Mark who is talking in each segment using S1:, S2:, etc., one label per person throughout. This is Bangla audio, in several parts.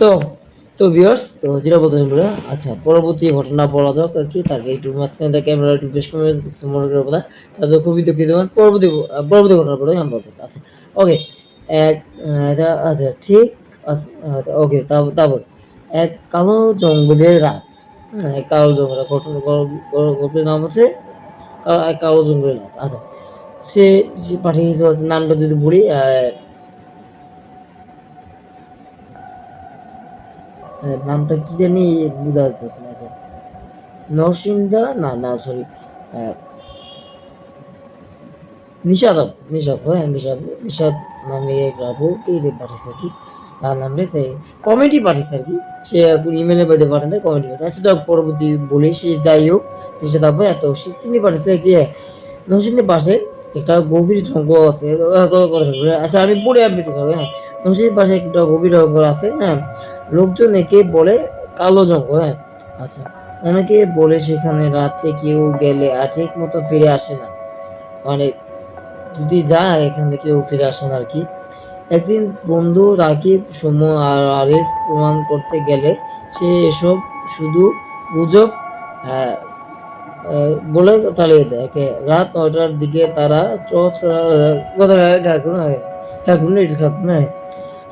S1: তো তো ভিউয়ার্স, তো যেটা বলতেছেন বলে, আচ্ছা পরবর্তী ঘটনা বলা যাক আর কি, তাকে একটু মাঝখানে থেকে ক্যামেরা একটু বেশ কমে দেখছি মনে করে কথা, তাদের খুবই দুঃখিত। পরবর্তী ঘটনা বলে আমি বলতে, আচ্ছা ওকে। এক আচ্ছা ঠিক আছে, আচ্ছা ওকে। তারপর এক কালো জঙ্গলের রাত। এক কালো জঙ্গলের ঘটনা, গল্পের নাম হচ্ছে এক কালো জঙ্গলের রাত। আচ্ছা, সে সে পাঠিয়েছে হচ্ছে, নামটা যদি বলি, নামটা কি জানি বোঝা যাচ্ছে না। আচ্ছা, নরসিংদা, না না সরি, নিষাদ, হ্যাঁ নিষাদ নামে এক আপু কে পাঠিয়েছে আর কি, তার নামে সে কমেডি পাঠিয়েছে আর কি। সে ইমেলে বাইদে পাঠাতে কমেডি পাঠিয়েছে। আচ্ছা যাক, পরবর্তী বলি, সে যাই হোক, নিষাদ আপু এত শিক্ষিনী পাঠিয়েছে কি, নরসিংদীর পাশে একটা গভীর জঙ্গল আছে। আচ্ছা আমি পড়ে আপনি একটু খাবে, হ্যাঁ। নরসিংদীর পাশে একটা গভীর জঙ্গল আছে, হ্যাঁ। লোকজন একে বলে কালো জঙ্গল, হ্যাঁ। আচ্ছা, অনেকে বলে সেখানে রাতে কেউ গেলে আর ঠিক মতো ফিরে আসে না, মানে যদি যায় এখানে কেউ ফিরে আসে না আর কি। একদিন বন্ধু রাকিব, সুমন আর আরিফ প্রমাণ করতে গেলে সে এসব শুধু গুজব আহ, বলে তাড়িয়ে দেয়। রাত 9টার দিকে তারা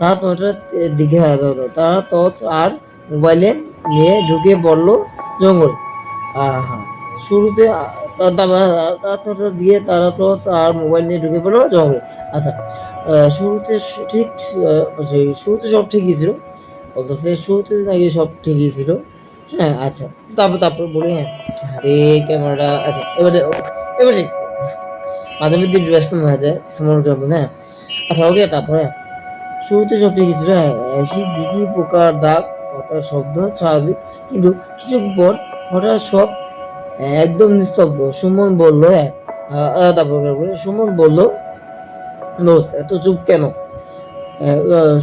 S1: রাত 9টার দিকে তারা টর্চ আর মোবাইলে নিয়ে ঢুকে পড়লো জঙ্গল। হ্যাঁ, শুরুতে রাত 9টার দিয়ে তারা টর্চ আর মোবাইল নিয়ে ঢুকে পড়লো জঙ্গলে। আচ্ছা, শুরুতে ঠিক শুরুতে সব ঠিকই ছিল, বলতেছে শুরুতে নাকি সব ঠিকই ছিল। হ্যাঁ আচ্ছা, তারপর বলি, হ্যাঁ। আরে ক্যামেরাটা, আচ্ছা এবার ঠিক আছে। মাঝে মধ্যে একটু বেশ কম হয়ে যায় স্মরণ করবো, হ্যাঁ। আচ্ছা ওকে, তারপরে শুরুতে সব ঠিকই ছিল, হ্যাঁ। শীত ঝিঝি পোকার ডাক, পাতার শব্দ স্বাভাবিক, কিন্তু কিছুক্ষণ পর হঠাৎ সব একদম নিস্তব্ধ। সুমন বলল, হ্যাঁ। তারপর সুমন বলল, দোস্ত এত চুপ কেন?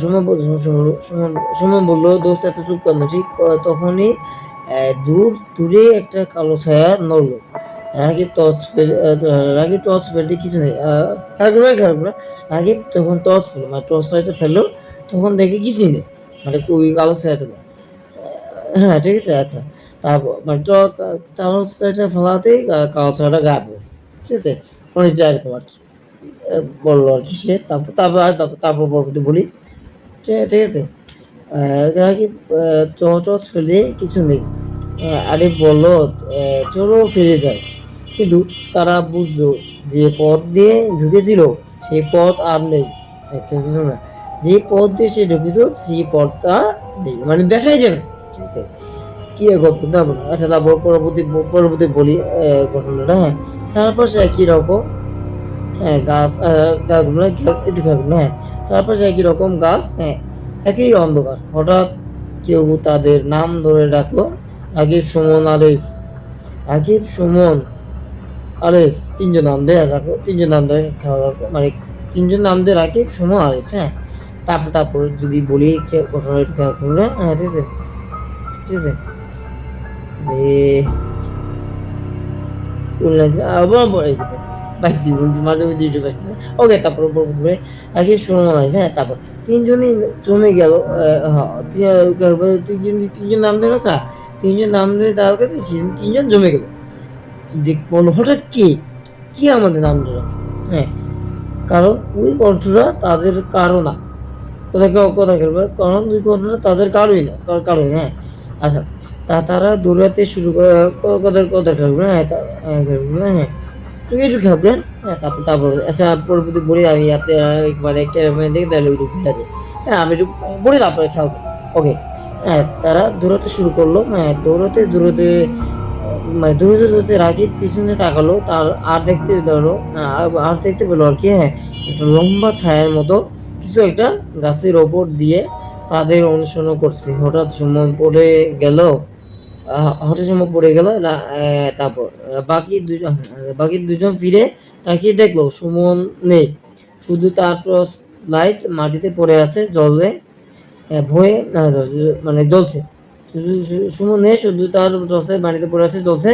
S1: সুমন বলল, দোস্ত এত চুপ কেন? ঠিক তখনই দূরে একটা কালো ছায়া নড়লো। রাগিব টর্চ ফেলতে কিছু নেই, খারাপ না। রাগিব তখন টর্চ ফেললো, মানে টর্চ লাইটটা ফেললো, তখন দেখে কিছুই নেই, মানে ওই কালো ছায়াটা নেই। হ্যাঁ ঠিক আছে, আচ্ছা। তারপর মানে কালো ছায়াটা ফেলাতেই কালো ছায়াটা গায়েব হয়েছে, ঠিক আছে। অনেকটা এরকম আর কি। বললো আর কি সে। তারপর পরবর্তী বলি, ঠিক আছে। রাকিব টর্চ ফেলে কিছু নেই। আরিফ বলল, চলো ফিরে যায়। কিন্তু তারা বুঝলো যে পথ দিয়ে ঢুকেছিল সেই পথ আর নেই। কিছু না, যে পথ দিয়ে সে ঢুকেছিল সেই পথটা নেই, মানে দেখাই যায় না, ঠিক আছে। কি গল্প না বলো। আচ্ছা তারপর পরবর্তী বলি ঘটনাটা, হ্যাঁ। চারপাশে একই রকম, হ্যাঁ গাছ, গাছগুলো একটু খেয়াল, হ্যাঁ। চারপাশে একই রকম গাছ, হ্যাঁ। একই অন্ধকার। হঠাৎ কেউ তাদের নাম ধরে ডাকলো, রাকিব, সুমন, আরিফ। রাকিব, সুমন, আরিফ, তিনজন নাম ধরে ডাকলো, তিনজন নাম ধরে খেয়াল রাখো, মানে তিনজন নাম ধরে রাকিব, সুমন, আরিফ, হ্যাঁ। তারপর যদি বলি ঘটনা একটু খেয়াল করলে, হ্যাঁ ঠিক আছে, ঠিক আছে। ওকে, তারপর রাকিব, সুমন, আরিফ, হ্যাঁ। তারপর তিনজনই জমে গেল। তিনজন নাম ধরে, স্যার তিনজন নাম ধরে দাঁড়াতে, তিনজন জমে গেল। যে বলল, হঠাৎ কি কি আমাদের নাম ধরে, হ্যাঁ। কারণ ওই কণ্ঠটা তাদের কারো না, কথা খেলবে, কারণ ওই কণ্ঠটা তাদের কারোই না, হ্যাঁ। আচ্ছা, তারা দৌড়াতে শুরু করে, কথা খেলবে, হ্যাঁ। হ্যাঁ তুমি একটু খেলবেন, হ্যাঁ। তারপর আচ্ছা পরবর্তী বলি আমি, আপনি একবার দেখে তাহলে ওইটুকু ভুলে যায়, হ্যাঁ। আমি একটু বলি তারপরে খেলবো, ওকে। হ্যাঁ, তারা দৌড়াতে শুরু করলো, হ্যাঁ। দৌড়াতে মানে দূরতে রাকিব পিছনে তাকালো, তার আর দেখতে পেলো, আর দেখতে পেলো আর কি, হ্যাঁ। একটা লম্বা ছায়ার মতো কিছু একটা গাছের ওপর দিয়ে তাদের অনুসরণ করছে। হঠাৎ সুমন পড়ে গেল, তারপর বাকি দুজন ফিরে তাকিয়ে দেখলো সুমন নেই, শুধু তার টর্চ লাইট মাটিতে পড়ে আছে, জলে ভয়ে, মানে জ্বলছে। সুমন নেই, শুধু তার টর্চ লাইট মাটিতে পড়ে আছে, জ্বলছে।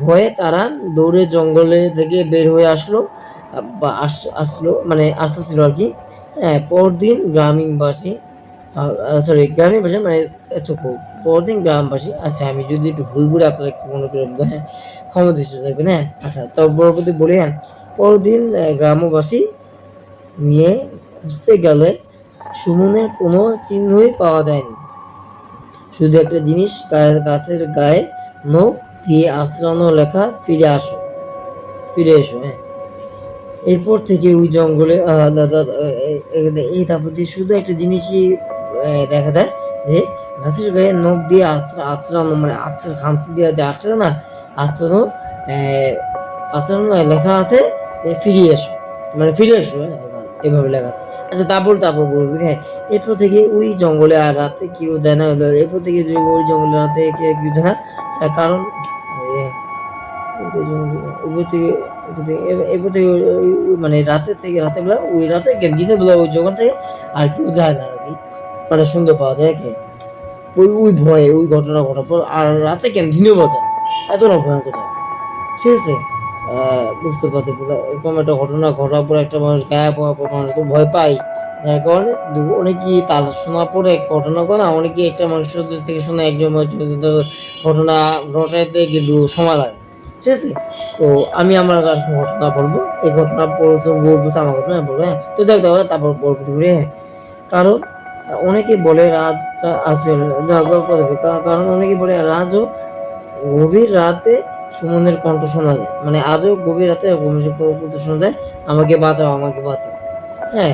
S1: ভয়ে তারা দৌড়ে জঙ্গলে থেকে বের হয়ে আসলো, আসলো মানে আসতেছিল আর কি। হ্যাঁ, পরদিন গ্রামীণবাসী সরি গ্রামের ভাষা মানে এতটুকু পরদিন গ্রামবাসী, আচ্ছা আমি যদি একটু ভুল করে আপনারা কিছু মনে করে বলবো, হ্যাঁ ক্ষমা দৃষ্টি থাকবেন, হ্যাঁ আচ্ছা তো পরবর্তী বলি, হ্যাঁ পরদিন গ্রামবাসী নিয়ে খুঁজতে গেলে সুমনের কোনো চিহ্নই পাওয়া যায়নি, শুধু একটা জিনিস গাছের গায়ে নখ দিয়ে আঁচড়ানো লেখা, ফিরে আসো, ফিরে এসো, হ্যাঁ। এরপর থেকে ওই জঙ্গলে এই তারপর দিয়ে শুধু একটা জিনিসই দেখা যায়, যে গাছের গায়ে নখ দিয়ে আঁচড়ানো, মানে খামচি দিয়ে যে আঁচড়ে না, আঁচড়ানো, আঁচড়ানো লেখা আছে যে ফিরে এসো, মানে ফিরে এসো, হ্যাঁ, এভাবে লেখা আছে। আচ্ছা তারপর বলবো, হ্যাঁ এরপর থেকে ওই জঙ্গলে আর রাতে কেউ যায় না, এরপর থেকে ওই জঙ্গলে রাতে কেউ যায় না, কারণ মানে রাতের বেলা, ওই রাতে দিনের বেলা ওই জঙ্গল থেকে আর কেউ যায় না আর কি, মানে শুনতে পাওয়া যায় কি ওই ভয়ে ওই ঘটনা ঘটার পর আর রাতে দিনের বেলা যায়, এত না ভয়ঙ্কর যায়, ঠিক আছে। বুঝতে পারছি, এরকম একটা ঘটনা ঘটার পর একটা মানুষ গায়েব হওয়ার পর মানুষ তো ভয় পায়, যার কারণে অনেকেই তার শোনার পরে ঘটনা করে না, অনেকে একটা মানুষের থেকে শুনে একজন মানুষের ঘটনা ঘটাইতে কিন্তু সময় লাগে, ঠিক আছে। তো আমি আমার একটা ঘটনা বলবো, এই ঘটনা বলবো তো আমার ঘটনা বলবো, হ্যাঁ তো দেখ দাও তারপর পরবর্তী করে, হ্যাঁ কারণ অনেকে বলে আসলে কারণ অনেকে বলে রাজও গভীর রাতে সুমনের কণ্ঠ শোনা যায়, মানে আজও গভীর রাতে কণ্ঠ শোনা যায়, আমাকে বাঁচাও, আমাকে বাঁচাও, হ্যাঁ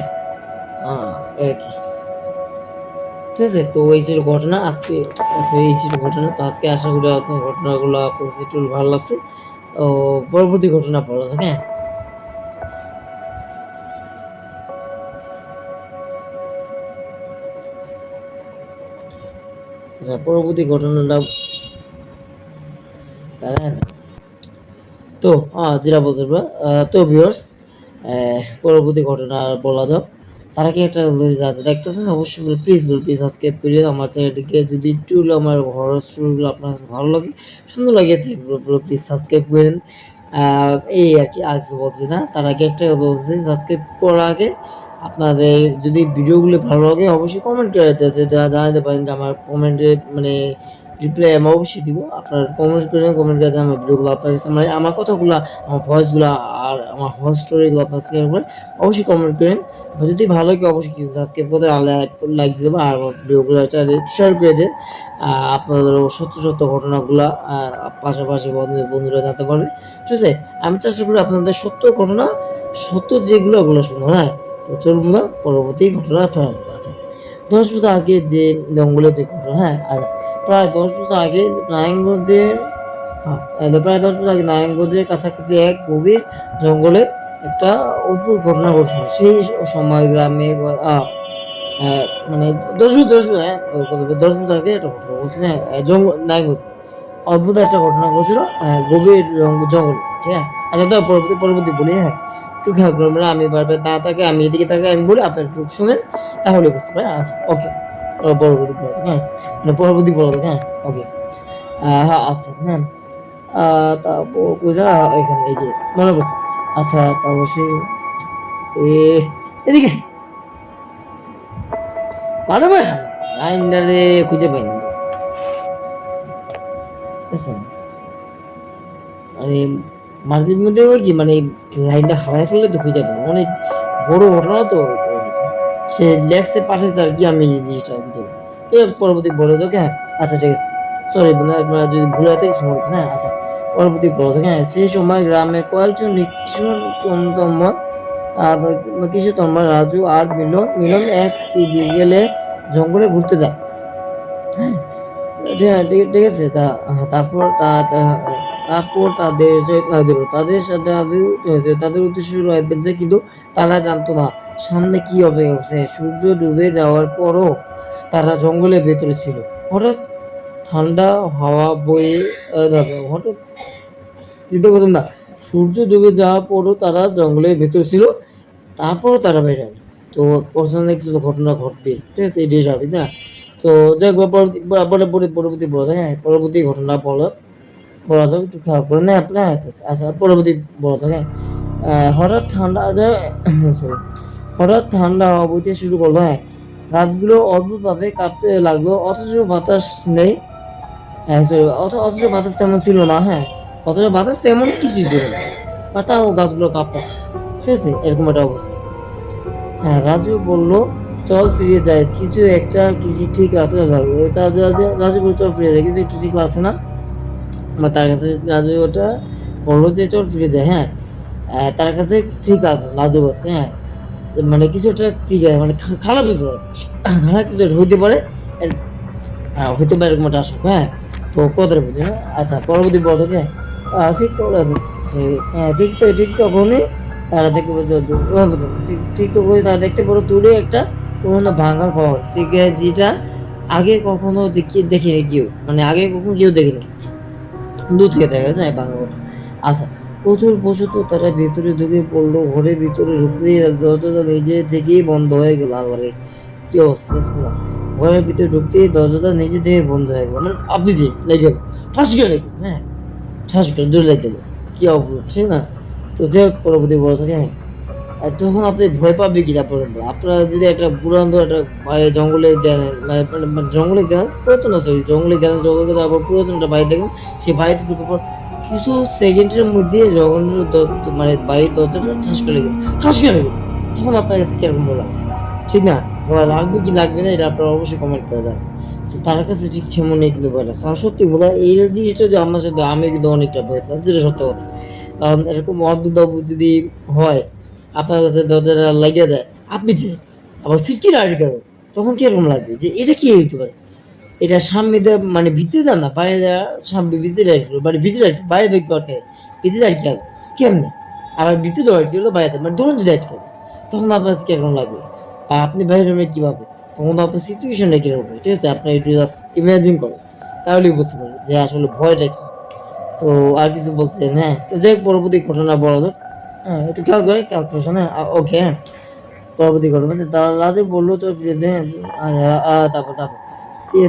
S1: এই আর কি, ঠিক আছে। তো এই ছিল ঘটনা আজকে, এই ছিল ঘটনা, তো আজকে আশা করি আপনার ঘটনাগুলো আপনার কাছে একটু ভালো লাগছে। ও পরবর্তী ঘটনা পড়া যাক, হ্যাঁ। আচ্ছা পরবর্তী ঘটনাটা দাঁড়ায় না। তো যেটা বলতে পারবো, তো ভিউয়ার্স পরবর্তী ঘটনা আর বলা যাক, তার আগে একটা যাতে দেখতেছেন অবশ্যই প্লিজ সাবস্ক্রাইব করে আমার চ্যানেলটিকে, যদি একটু হলেও আমার হরর স্টোরিগুলো আপনার কাছে ভালো লাগে, সুন্দর লাগে, প্লিজ সাবস্ক্রাইব করেন। এই আর কি, আর কিছু বলছি না, তার আগে একটা কথা বলছি, সাবস্ক্রাইব করার আগে আপনাদের যদি ভিডিওগুলো ভালো লাগে অবশ্যই কমেন্ট করে জানাতে পারেন, যে আমার কমেন্টে মানে রিপ্লাই আমি অবশ্যই দিব, আপনার কমেন্ট করে কমেন্ট করে আমার ভিডিওগুলো আপনার কাছে, মানে আমার কথাগুলো, আমার ভয়েসগুলো আর আমার হট স্টোরিগুলো আপনার কাছে করে অবশ্যই কমেন্ট করেন। যদি ভালো লাগে অবশ্যই কিছু সাবস্ক্রাইব করতে আর লাইক দিয়ে দেবেন, আর আমার ভিডিওগুলো শেয়ার করে দেন, আপনাদের সত্য ঘটনাগুলো পাশাপাশি বন্ধুরা জানতে পারবে, ঠিক আছে। আমি চেষ্টা করি আপনাদের সত্য ঘটনা, সত্য যেগুলো ওগুলো শুনো, হ্যাঁ। তো চলুন না পরবর্তী ঘটনা ফেরা যাবে। আচ্ছা 10 বছর আগে যে জঙ্গলের যে ঘটনা, হ্যাঁ আচ্ছা প্রায় 10 বছর আগে নারায়ণগঞ্জের, প্রায় 10 বছর আগে নারায়ণগঞ্জের কাছাকাছি এক গভীর জঙ্গলে একটা অদ্ভুত ঘটনা ঘটছিল, সেই সময় গ্রামে মানে 10 বছর, হ্যাঁ 10 বছর আগে একটা ঘটনা ঘটছিল, হ্যাঁ জঙ্গল নারায়ণগঞ্জ অদ্ভুত একটা ঘটনা ঘটেছিল, গভীর জঙ্গলে, ঠিক আছে। আচ্ছা তো পরবর্তী বলি, হ্যাঁ একটু খেয়াল করবেন, আমি বারবার তা তাকে আমি এদিকে তাকে আমি বলি, আপনার একটু শুনেন তাহলে বুঝতে পারেন। আচ্ছা ওকে, পরবর্তী বলা যাক, হ্যাঁ মানে পরবর্তী বলা যাক, হ্যাঁ ওকে। হ্যাঁ আচ্ছা, হ্যাঁ তারপর পূজা এখানে এই যে মনে পড়ছে, আচ্ছা তা অবশ্যই এদিকে ভালো করে লাইনটারে খুঁজে পাইনি, বুঝছেন? মানে মাঝের মধ্যে ওই কি মানে লাইনটা হারাই ফেললে তো খুঁজে পাই, অনেক বড় ঘটনা তো, সে লেখছে পাঠাইছে আর কি, আমি এই জিনিসটা বুঝতে পারি। তো পরবর্তী বলে যাক, হ্যাঁ আচ্ছা ঠিক আছে, সরি বন্ধু আপনারা যদি ভুলে থাকে সরি, হ্যাঁ আচ্ছা পরবর্তী বলে যাক, হ্যাঁ সেই সময় গ্রামের কয়েকজন কিশোরতম কিশোরতম রাজু আর মিলন এক বিকেলে জঙ্গলে ঘুরতে যায়, হ্যাঁ ঠিক আছে। তারপর তাদের সাথে তাদের উদ্দেশ্য ছিল অ্যাডভেঞ্চার, কিন্তু তারা জানতো না সামনে কি হবে। সূর্য ডুবে যাওয়ার পরও তারা জঙ্গলের ভেতরে ছিল। হঠাৎ ঠান্ডা হাওয়া বয়ে হঠাৎ চিন্তা করুন না, সূর্য ডুবে যাওয়ার পরও তারা জঙ্গলের ভেতরে ছিল, তারপরও তারা বের হয়নি। তো পছন্দের কিছু তো ঘটনা ঘটবে, ঠিক আছে, এটাই স্বাভাবিক না। তো যাক পরবর্তী বলা যায়, হ্যাঁ পরবর্তী ঘটনা বলা যাক, একটু খেয়াল করে না আপনার। আচ্ছা পরবর্তী বলা যাক, হ্যাঁ হঠাৎ ঠান্ডা sorry, হঠাৎ ঠান্ডা হাওয়া বইতে শুরু করলো, হ্যাঁ গাছগুলো অদ্ভুতভাবে কাঁপতে লাগলো, অথচ বাতাস নেই। হ্যাঁ sorry, অথচ বাতাস তেমন ছিল না। হ্যাঁ, অথচ বাতাস তেমন কিছুই ছিল না, আর তাও গাছগুলো কাঁপতেছে। ঠিক আছে, এরকম একটা অবস্থা। হ্যাঁ, রাজু বলল, চল ফিরে যাই, কিছু ঠিক আছে। রাজু বলল, চল ফিরে যাই, কিছু একটু ঠিক আছে না। বা তার কাছে রাজু ওটা বললো যে চল ফিরে যাই। হ্যাঁ, তার কাছে ঠিক আছে, রাজু বলছে। হ্যাঁ, মানে কিছু একটা ঠিক আছে, মানে খারাপ কিছু হয়। খারাপ কিছু একটা হইতে পারে। হইতে পারে এরকম একটা আশঙ্কা। হ্যাঁ, তো কথাটা বুঝে। হ্যাঁ, আচ্ছা, পরবর্তী পদকে ঠিক কথা। হ্যাঁ, ঠিক তখনই তারা দেখতে পাচ্ছে, ঠিক তখনই তারা দেখতে পারো দূরে একটা পুরোনো ভাঙা ঘর, ঠিক যেটা আগে কখনো দেখিনি কেউ, মানে আগে কখনো কেউ দেখেনি। দূর থেকে দেখা যাচ্ছে ভাঙা ঘর। আচ্ছা, কৌতূহলবশত তারা ভেতরে ঢুকে পড়লো। ঘরের ভিতরে ঢুকতেই দরজাটা নিজে থেকেই বন্ধ হয়ে গেল। আল্লাহরে, কি অবস্থা! বিসমিল্লাহ। ঘরের ভিতরে ঢুকতেই দরজাটা নিজে থেকে বন্ধ হয়ে গেল, মানে আপনি যে লেগে গেল, ঠাস করে লেগে, হ্যাঁ, ঠাস করে জোরে লেগে গেল। কি অবস্থা, ঠিক না? তো যাই হোক, পরবর্তী বড় থাকে। হ্যাঁ, আর তখন আপনি ভয় পাবে কি তারপর? আপনারা যদি একটা পুরান একটা জঙ্গলে গেলেন, জঙ্গলে গেলেন, পুরাতন না সরি, জঙ্গলে গেলেন, জঙ্গলে গেলে আবার পুরাতন একটা বাড়ি দেখুন, সেই বাড়িতে ঢুকে পর কিছু সেকেন্ডের মধ্যে জঙ্গলের মানে বাড়ির দরজাটা ঠাস করে গেল, ঠাস করে গেল। তখন আপনার কাছে কিরকম লাগবে, ঠিক না? ভয় লাগবে কি লাগবে না, এটা আপনারা অবশ্যই কমেন্ট করে দেন। তো তার কাছে ঠিক সেমনই কিন্তু ভয় লাগছে। আর সত্যি বলা, এই জিনিসটা যে আমার সাথে, আমি কিন্তু অনেকটা ভয় পেলাম, যেটা সত্য কথা। কারণ এরকম অদ্ভুত অদ্ভুত যদি হয়, আপনার কাছে দরজাটা লাগিয়ে দেয়, আপনি যে আবার সিটি লাইট গেল, তখন কিরকম লাগবে যে এটা কি হইতে পারে? এটা সামনে দিয়ে মানে ভিতরে দেন না, বাইরে দেওয়া, সামনে ভিতরে লাইট গেলো, মানে ভিতরে লাইট বাইরে দেখতে পারতে, ভিতরে লাইট গেল কেমনে? আবার ভিতরে লাইট গেলো, বাইরে মানে ধরুন লাইট গেল, তখন আপনার কাছে কিরকম লাগবে? বা আপনি বাইরে কিভাবে, তখন আপনার সিচুয়েশনটা কিরকম হবে? ঠিক আছে, আপনি একটু জাস্ট ইমাজিন করেন, তাহলেই বুঝতে পারবেন যে আসলে ভয়টা কি। তো আর কিছু বলছেন? হ্যাঁ, তো যাই হোক, পরবর্তী ঘটনা বলা যাক। হ্যাঁ, একটু খেয়াল করে ক্যালকুলেশন। হ্যাঁ, ওকে। হ্যাঁ, পরবর্তী ঘটনা রাজু বললো, তো ফিরে দে। তারপর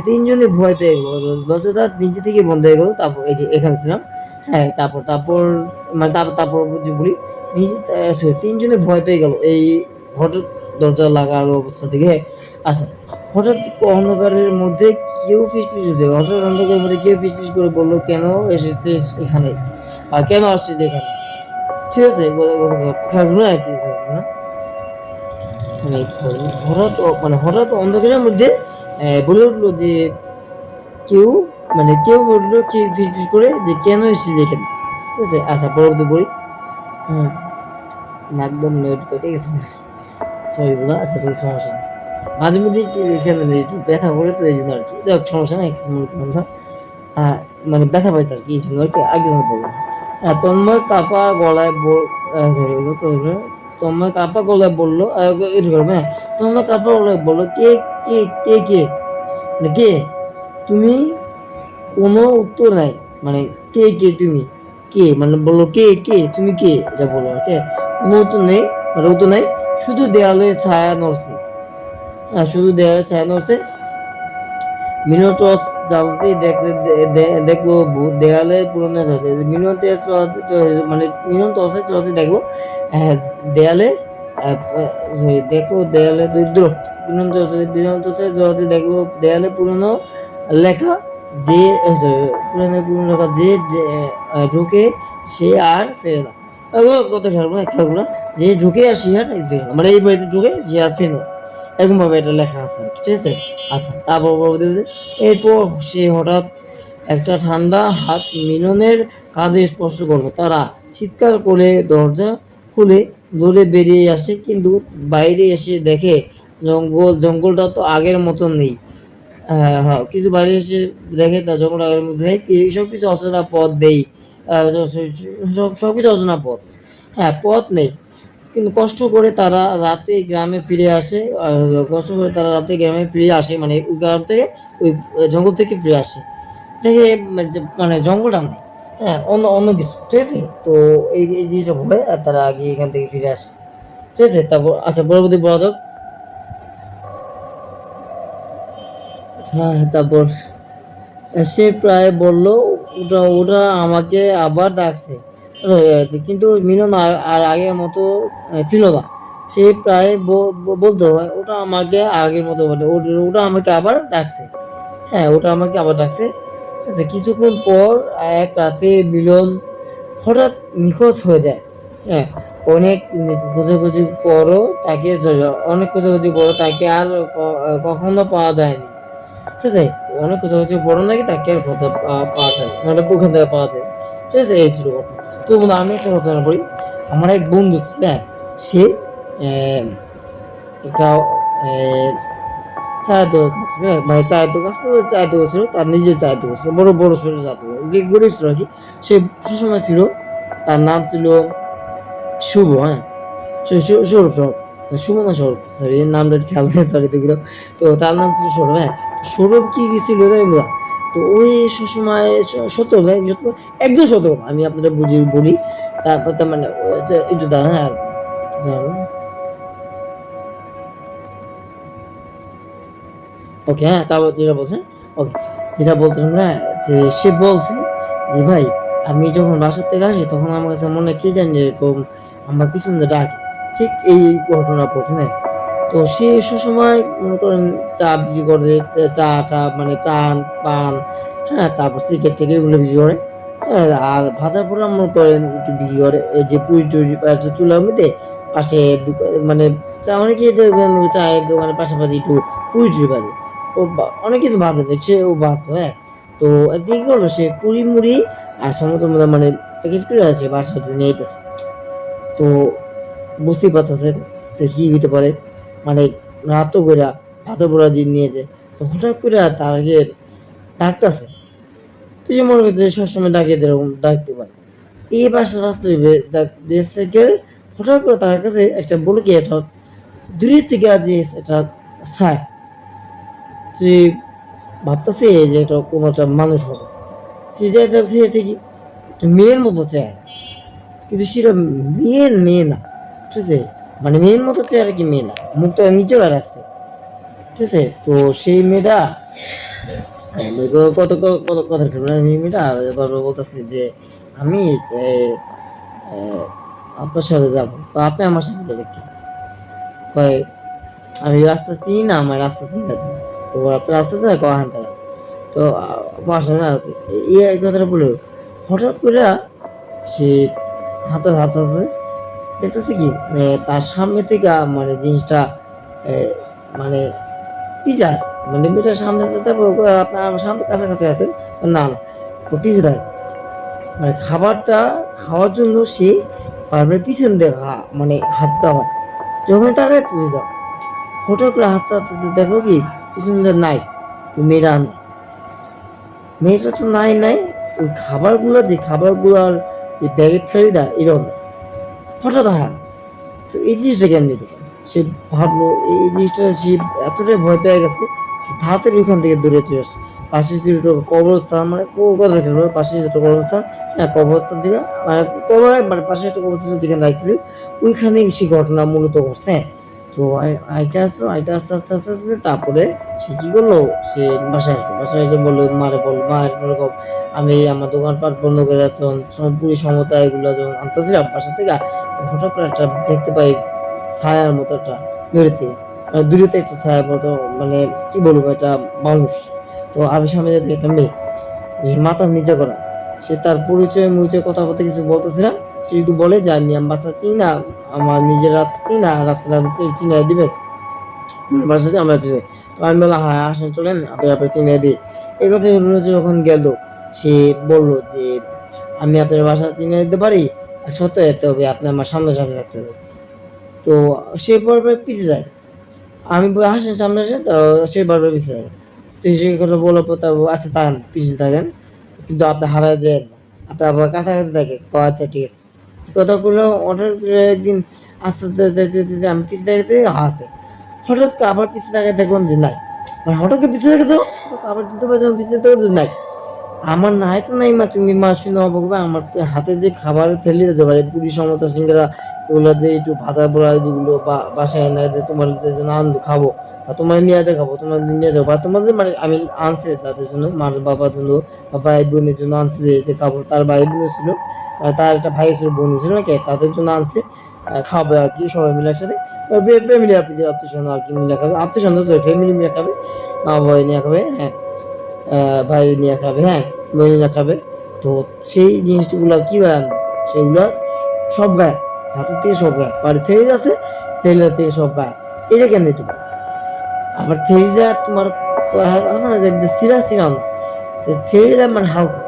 S1: তিনজনে ভয় পেয়ে গেল, দরজাটা নিজে থেকে বন্ধ হয়ে গেল। তারপর এই যে এখানে ছিলাম। হ্যাঁ, তারপর মানে তারপর যে বলি, নিজে তিনজনে ভয় পেয়ে গেল এই হঠাৎ দরজা লাগার অবস্থা থেকে। আচ্ছা, হঠাৎ অন্ধকারের মধ্যে কেউ ফিসফিস করে, হঠাৎ অন্ধকারের মধ্যে কেউ ফিসফিস করে বললো, কেন এসেছিস এখানে, আর কেন আসছিস এখানে? ঠিক আছে, খেলাধুলা একই না? মানে হঠাৎ অন্ধকারের মধ্যে বলে উঠলো যে কেউ, মানে কেউ বললো, কেউ ফিসফিস করে যে কেন এসেছিস এখানে। ঠিক আছে, আচ্ছা, পরবর্তী বলি। হ্যাঁ, একদম নোট করে, ঠিক আছে, সরি বলা। আচ্ছা, ঠিক আছে, সমস্যা নেই। মাঝে মধ্যে একটু এখানে একটু ব্যথা করে, তো এই জন্য আর কি। দেখ, সমস্যা নেই, কিছু মনে করবেন না। হ্যাঁ, মানে ব্যথা পাইছে আর কি, এই জন্য আর কি, আগে জন্য বললাম। হ্যাঁ, তন্ময় কাপা গলায় sorry, তন্ময় কাপা গলায় বললো, এটা করবে। হ্যাঁ, তন্ময় কাপা গলায় বললো, কে কে কে কে মানে কে তুমি? কোনো উত্তর নাই। মানে কে তুমি? কে মানে বললো, কে কে তুমি কে, এটা বললো। কে? কোনো উত্তর নেই, মানে উত্তর নাই। শুধু দেয়ালে ছায়া নড়ছে। হ্যাঁ, শুধু দেয়ালে ছায়া নড়ছে। মিনো টর্চ জ্বালাতেই দেখলো দেয়ালে পুরনো মিনো টর্চ মানে মিনো টর্চে চলাতে দেখলো দেয়ালে দেখলো দেয়ালে দরিদ্র মিনো টর্চে চলাতে দেখলো দেয়ালে পুরনো লেখা, যে পুরনো লেখা, যে ঢুকে সে আর ফেরে না। কত খেয়াল যে ঢুকে আর সে আর ফেরে না, মানে এই বইতে ঢুকে সে আর ফেরে না, এরকম ভাবে এটা লেখা আছে, ঠিক আছে। আচ্ছা, তারপর এরপর সে হঠাৎ একটা ঠান্ডা হাত মিলনের কাঁধে স্পর্শ করলো। তারা চিৎকার করে দরজা খুলে দৌড়ে বেরিয়ে আসে, কিন্তু বাইরে এসে দেখে জঙ্গলটা তো আগের মতো নেই। হ্যাঁ, কিন্তু বাইরে এসে দেখে তার জঙ্গলটা আগের মতো নেই, সবকিছু অচেনা পথ দেই, সবকিছু অচেনা পথ। হ্যাঁ, পথ নেই। কিন্তু কষ্ট করে তারা রাতে গ্রামে ফিরে আসে, কষ্ট করে তারা রাতে গ্রামে ফিরে আসে, মানে ওই গ্রাম থেকে, ওই জঙ্গল থেকে ফিরে আসে, দেখে মানে জঙ্গলটা নেই। হ্যাঁ, অন্য অন্য কিছু, ঠিক আছে। তো এই জিনিসটা হয়, আর তারা আগে এখান থেকে ফিরে আসে, ঠিক আছে। তারপর আচ্ছা, পরবর্তী বলা যাক। হ্যাঁ, তারপর সে প্রায় বলল, ওটা ওটা আমাকে আবার ডাকছে। কিন্তু মিলন আর আগের মতো ছিল না। সে প্রায় বলতো ওটা আমাকে আগের মতো বলে, ওটা আমাকে আবার ডাকছে। হ্যাঁ, ওটা আমাকে আবার ডাকছে। ঠিক আছে, কিছুক্ষণ পর এক রাতে মিলন হঠাৎ নিখোঁজ হয়ে যায়। হ্যাঁ, অনেক খোঁজাখুঁজি পরও তাকে অনেক খোঁজাখুঁজি পরও তাকে আর কখনো পাওয়া যায়নি। ঠিক আছে, অনেক খোঁজাখুঁজি পরও নাকি তাকে আর কোথাও পাওয়া যায় মানে ওখান থেকে পাওয়া যায়। ঠিক আছে, এই ছিল ঘটনা। তো বন্ধু আমি একটা ঘটনা বলি। আমার এক বন্ধু ছিল, হ্যাঁ, সে আহ, একটা চায়ের দোকান ছিল, হ্যাঁ, মানে চায়ের দোকান ছিল, তার নিজের চায়ের দোকান ছিল, বড় বড় সড়ো চায়ের দোকান, যে গরিব ছিল আর কি। সে সুসময় ছিল, তার নাম ছিল শুভ, হ্যাঁ, সৌরভ সৌরভ, শুভ না সৌরভ, সরি নামটা খেয়াল নেই, সরি দেখলো। তো তার নাম ছিল সৌরভ, হ্যাঁ। সৌরভ কি ছিল জানি না। তো ওই সুসময় সত্য কথা, একদম সত্য কথা আমি আপনাদের বুঝিয়ে বলি। তারপর তার মানে একটু দাঁড়ান, হ্যাঁ, দাঁড়ান। ওকে, হ্যাঁ, তারপর যেটা বলছেন, ওকে, যেটা বলছিলাম না, যে সে বলছে যে ভাই, আমি যখন বাসার থেকে আসি তখন আমার কাছে মনে হয় কি জানি এরকম আমার পিছন দিয়ে ডাকে। ঠিক এই ঘটনা প্রথমে। তো সে সবসময় মনে করেন চা বিক্রি করে, চা টা মানে পান, হ্যাঁ, তারপর সিগারেট টিকেট এগুলো বিক্রি করে। হ্যাঁ, আর ভাজা পোড়া মনে করেন একটু বিক্রি করে, এই যে পুরি টুরি একটা চুলার মধ্যে পাশে মানে চা অনেকেই দেখবেন চায়ের দোকানের পাশাপাশি একটু পুরি টুরি বাজে। ও অনেক কিছু বাজে দেখছে ও বাজতো, হ্যাঁ। তো একদিন কি করলো, সে পুরি মুড়ি আর সমস্ত মানে প্যাকেট করে আছে বাসায় নিয়ে যেতেছে। তো বুঝতেই পারতেছেন যে কি হইতে পারে, মানে রাত কইরা ভাত পোড়া দিয়ে নিয়ে যায়। তো হঠাৎ করে তাকে ডাকতেছে। তুই যে মনে করতে সবসময় ডাকে এরকম ডাকতে পারে, এই বাসা রাস্তা দেশ থেকে হঠাৎ করে তার কাছে একটা বলে কি একটা দূরের থেকে আজ একটা ছায়া, যে ভাবতেছে যে এটা কোনো একটা মানুষ হবে। সে যাই দেখছে থেকে মেয়ের মতো চেহারা, কিন্তু সেটা মেয়ে না। ঠিক আছে, মানে মেয়ের মতো চেহারা কি মেয়ে না, মুখটা নিচেও রাখছে। ঠিক আছে, তো সেই মেয়েটা কত কত কথা মেয়েটা বারবার বলতেছে যে আমি আপনার সাথে যাবো, তো আপনি আমার সাথে যাবে কি কয়, আমি রাস্তা চিনি না, আমার রাস্তা চিনি না। তো আপনার রাস্তা চিনা কহান তারা। তো বাসা না, এই কথাটা বলে হঠাৎ করে সে হাতে দেখতেছে কি তার সামনে থেকে মানে জিনিসটা এ, মানে পিছে আছে, মানে মেয়েটার সামনে আপনার আমার সামনে কাছাকাছি আছেন, না না, ও পিছে থাকে। মানে খাবারটা খাওয়ার জন্য সে বারবার পিছন দিয়ে মানে হাত দেওয়া, যখন তাকে তুমি যাও হঠাৎ করে হাতটা দেখো কি পিছন দিয়ে নাই, মেয়েটা আর নাই। মেয়েটা তো নাই, ওই খাবারগুলো যে খাবারগুলোর যে ব্যাগের থ্যালিটা এটাও নাই, হঠাৎ হ্যাঁ। তো এই জিনিসটা কেমনি দিল, সে ভাবলো এই জিনিসটা সে এতটাই ভয় পেয়ে গেছে, সে তাড়াতাড়ি ওইখান থেকে দূরে চলে আসে। পাশে ছিল একটা কবরস্থান, মানে কথা কেন পাশে একটা কবরস্থান, হ্যাঁ, কবরস্থান থেকে মানে কবর মানে পাশে একটা কবরস্থান যেখানে দায়িত্ব ওইখানে সে ঘটনা মূলত ঘটছে, হ্যাঁ। তো আইটা আস্তে আস্তে আস্তে আস্তে তারপরে সে কি করলো, সে বাসায় এসে বললো বললো মা এরকম আমি আমার দোকানপাট বন্ধ করে যখন পুরো সমতা এগুলো যখন আনতেছিলাম বাসা থেকে, তো হঠাৎ করে একটা দেখতে পাই ছায়ার মতো একটা দূরেতে, মানে দূরেতে একটা ছায়ার মতো, মানে কি বলবো এটা মানুষ। তো আমি সামনে দেখি একটা মেয়ে, যে মাথার নিচে করা, সে তার পরিচয় কথাবার্তা কিছু বলতেছে না। সে শুধু বলে যে আমি বাসা চিনি না, আমার নিজের রাস্তা চিনি না, রাস্তাটা চিনিয়ে দিবে, বাসা আমরা চিনি। তো আমি বললাম হ্যাঁ আসেন চলেন আপনি চিনিয়ে দিই। এই কথা যখন গেল, সে বলল যে আমি আপনার বাসা চিনিয়ে দিতে পারি, সত্য যেতে হবে, আপনি আমার সামনে থাকতে হবে। তো সে বারবার পিছে যায়, আমি হাসেন সামনে আসে, তো সে বারবার পিছে যায়। তো সে কথা বলার পর তারপর আচ্ছা থাকেন পিছিয়ে থাকেন, কিন্তু আপনি হারায় যায় না, আপনি আবার কাছাকাছি থাকে, আচ্ছা ঠিক আছে। এই কথাগুলো অর্ডার করে একদিন আস্তে আস্তে আমি পিছিয়ে দেখতে হাসে, হঠাৎ করে আবার পিছিয়ে তাকায় দেখলাম যে নাই, মানে হঠাৎ করে পিছিয়ে দেখে তো আবার দ্বিতীয়বার যখন পিছিয়ে দেখো যে নাই, আমার নাই তো নাই মা, তুমি মা শুনে অবাক হবে, আমার হাতে যে খাবার ঠেলে দিতে পারে পুরি সমোসা সিঙ্গারা এগুলো যে একটু ভাজা পোড়া যেগুলো বাসায় এনে যে তোমার জন্য আনবো খাবো, বা তোমার নিয়ে যা খাবো, তোমার নিয়ে যাবো, বা তোমাদের মানে আমি আনছে তাদের জন্য, মার বাবার জন্য বা ভাই বোনের জন্য আনছে যে খাবো, তার ভাই বোন ছিল, তার একটা ভাই ছিল বোন ছিল নাকি, তাদের জন্য আনছে খাবে আর কি সবাই মিলে একসাথে। ফ্যামিলি আত্মীয় স্বজন আর কি মিলে খাবে, আত্মীয় স্বজন তো ফ্যামিলি মিলে খাবে, মা বাবা নিয়ে খাবে, হ্যাঁ, ভাই নিয়ে খাবে, হ্যাঁ, বোন নিয়ে খাবে। তো সেই জিনিসগুলো কি আনবে, সেগুলো সব গায়ে, হাতের থেকে সব গায়ে, বাড়ি থেকে আছে থেলিটার থেকে সব গায়ে। এটা কেন একটু, আবার থেলিটা তোমার আছে না যে সিরা সিরা না, থেলিটা মানে হালকা,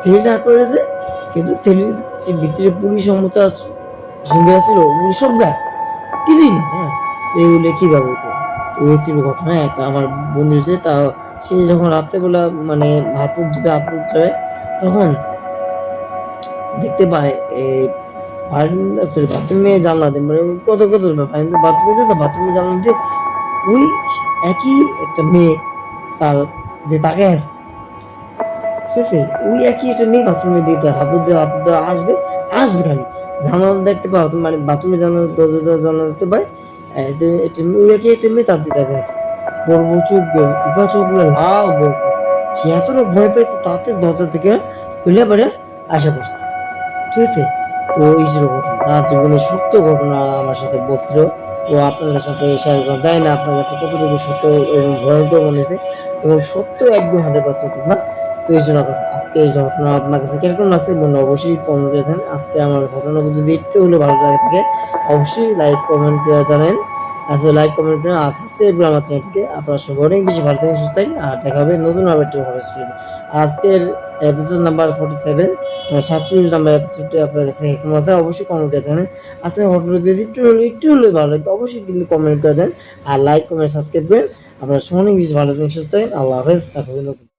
S1: থেলিটা করেছে কিন্তু থেলির ভিতরে পুরি সমুচা সিঙ্গারা ছিল ওগুলো সব গায়ে, কিছুই না, হ্যাঁ। তো এগুলো কিভাবে হতো, তো এই ছিল ঘটনা। একটা আমার বন্ধু হচ্ছে তা, সে যখন রাত্রেবেলা মানে হাত মুখ ধুবে হাত মুখ ধুবে, তখন দেখতে পায় এই বারান্দা সরি বাথরুমে জানলা দিয়ে মানে কত কত বাথরুমে যেত, বাথরুমে জানলা দিয়ে ওই একই একটা মেয়ে তার যে তাকে আসছে, ঠিক আছে, ওই একই একটা মেয়ে বাথরুমে দিতে হাত দিয়ে আসবে, আসবে খালি জানলা দেখতে পাও মানে বাথরুমে জানলা দরজা জানলা দেখতে পায়, ওই একই একটা মেয়ে তার দিকে তাকে আসছে, বড় বড় চোখ, এবার চোখগুলো লাল বড়, সে এতটা ভয় পেয়েছে তাতে দরজা থেকে খুলে পড়ে আসা পড়ছে, ঠিক আছে। তো এই ছিল ঘটনা, তার জীবনে সত্য ঘটনা আমার সাথে বলছিল। তো আপনাদের সাথে শেয়ার করা যায় না, আপনার কাছে কতটুকু সত্য এবং ভয়ঙ্কর মনে হয়েছে, এবং সত্য একদম 100% না। তো এই জন্য আজকে এই ঘটনা আপনার কাছে কিরকম লাগছে বলুন, অবশ্যই কমেন্ট করে জানেন। আজকে আমার ঘটনাগুলো যদি একটু হলেও ভালো লাগে থাকে, অবশ্যই লাইক কমেন্ট করে জানেন। আসলে লাইক কমেন্ট করে আর সাবস্ক্রাইব করে আমার চ্যানেলটিকে। আপনারা সবাই অনেক বেশি ভালো থাকেন, সুস্থ থাকেন, আর দেখা হবে নতুন আবার একটি হরর স্টোরি। আজকের এপিসোড নাম্বার 47, 47 নাম্বার এপিসোডটি আপনার কাছে কেমন আছে অবশ্যই কমেন্ট করে জানেন। আজকের ঘটনা যদি একটু হলেও ভালো লাগে অবশ্যই কিন্তু কমেন্ট করে দেন, আর লাইক কমেন্ট সাবস্ক্রাইব করেন। আপনারা অনেক বেশি ভালো থাকেন, সুস্থ থাকেন। আল্লাহ হাফেজ। দেখা হবে নতুন